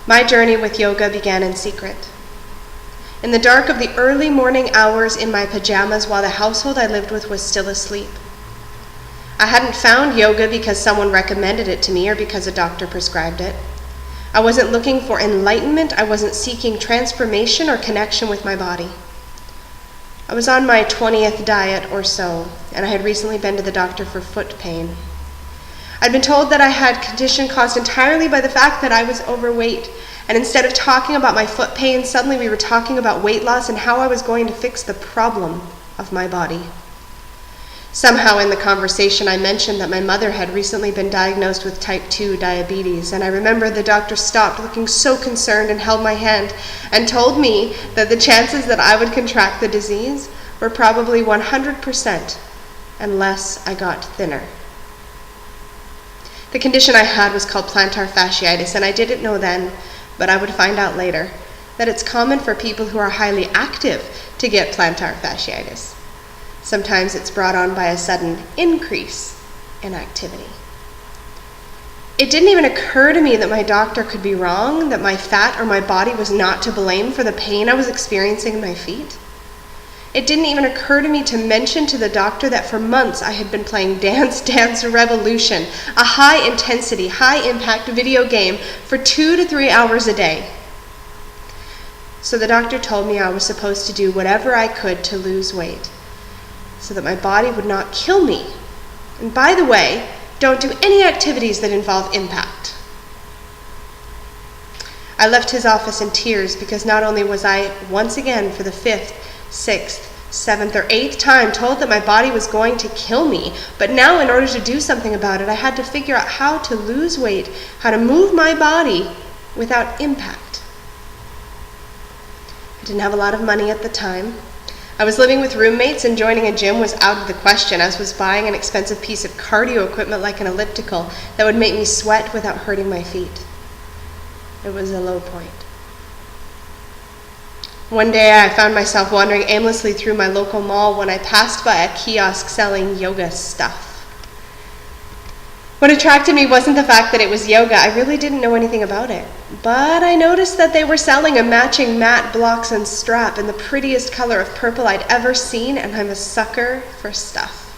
My journey with yoga began in secret. In the dark of the early morning hours in my pajamas while the household I lived with was still asleep. I hadn't found yoga because someone recommended it to me or because a doctor prescribed it. I wasn't looking for enlightenment. I wasn't seeking transformation or connection with my body. I was on my 20th diet or so, and I had recently been to the doctor for foot pain. I'd been told that I had a condition caused entirely by the fact that I was overweight, and instead of talking about my foot pain, suddenly we were talking about weight loss and how I was going to fix the problem of my body. Somehow in the conversation I mentioned that my mother had recently been diagnosed with type 2 diabetes, and I remember the doctor stopped looking so concerned and held my hand and told me that the chances that I would contract the disease were probably 100% unless I got thinner. The condition I had was called plantar fasciitis, and I didn't know then, but I would find out later, that it's common for people who are highly active to get plantar fasciitis. Sometimes it's brought on by a sudden increase in activity. It didn't even occur to me that my doctor could be wrong, that my fat or my body was not to blame for the pain I was experiencing in my feet. It didn't even occur to me to mention to the doctor that for months I had been playing Dance Dance Revolution, a high-intensity, high-impact video game for 2 to 3 hours a day. So the doctor told me I was supposed to do whatever I could to lose weight, so that my body would not kill me. And by the way, don't do any activities that involve impact. I left his office in tears because not only was I once again for the 5th, 6th, 7th, or 8th time told that my body was going to kill me, but now in order to do something about it, I had to figure out how to lose weight, how to move my body without impact. I didn't have a lot of money at the time. I was living with roommates, and joining a gym was out of the question, as was buying an expensive piece of cardio equipment like an elliptical that would make me sweat without hurting my feet. It was a low point. One day I found myself wandering aimlessly through my local mall when I passed by a kiosk selling yoga stuff. What attracted me wasn't the fact that it was yoga. I really didn't know anything about it. But I noticed that they were selling a matching mat, blocks, and strap in the prettiest color of purple I'd ever seen, and I'm a sucker for stuff.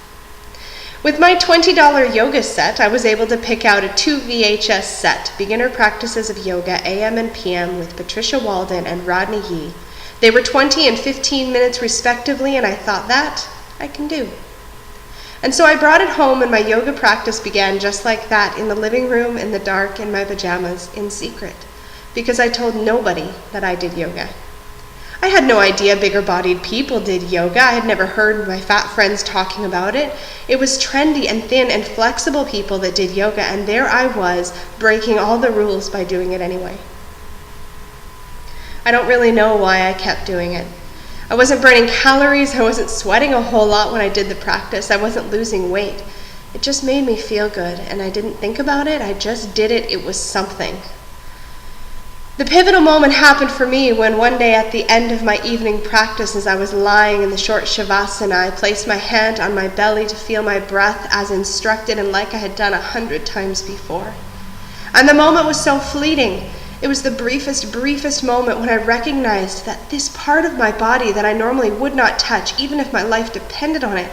With my $20 yoga set, I was able to pick out a 2 VHS set, Beginner Practices of Yoga, AM and PM, with Patricia Walden and Rodney Yee. They were 20 and 15 minutes respectively, and I thought, that I can do. And so I brought it home, and my yoga practice began just like that, in the living room, in the dark, in my pajamas, in secret, because I told nobody that I did yoga. I had no idea bigger-bodied people did yoga. I had never heard my fat friends talking about it. It was trendy and thin and flexible people that did yoga, and there I was, breaking all the rules by doing it anyway. I don't really know why I kept doing it. I wasn't burning calories, I wasn't sweating a whole lot when I did the practice, I wasn't losing weight. It just made me feel good, and I didn't think about it, I just did it. It was something. The pivotal moment happened for me when one day at the end of my evening practice, as I was lying in the short shavasana, I placed my hand on my belly to feel my breath as instructed and like I had done 100 times before. And the moment was so fleeting. It was the briefest moment when I recognized that this part of my body that I normally would not touch, even if my life depended on it,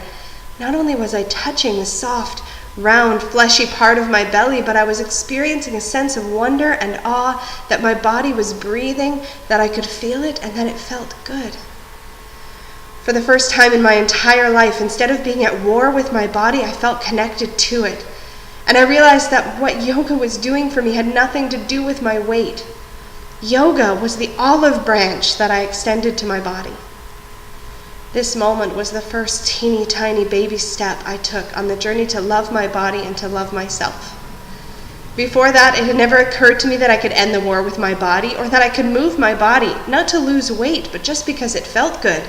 not only was I touching the soft, round, fleshy part of my belly, but I was experiencing a sense of wonder and awe that my body was breathing, that I could feel it, and that it felt good. For the first time in my entire life, instead of being at war with my body, I felt connected to it. And I realized that what yoga was doing for me had nothing to do with my weight. Yoga was the olive branch that I extended to my body. This moment was the first teeny tiny baby step I took on the journey to love my body and to love myself. Before that, it had never occurred to me that I could end the war with my body, or that I could move my body, not to lose weight, but just because it felt good.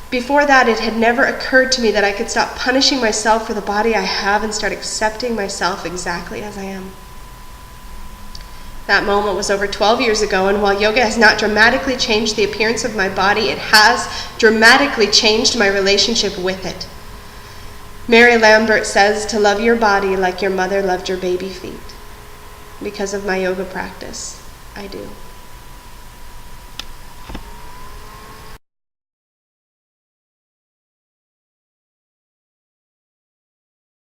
Before that, it had never occurred to me that I could stop punishing myself for the body I have and start accepting myself exactly as I am. That moment was over 12 years ago, and while yoga has not dramatically changed the appearance of my body, it has dramatically changed my relationship with it. Mary Lambert says to love your body like your mother loved your baby feet, because of my yoga practice. I do.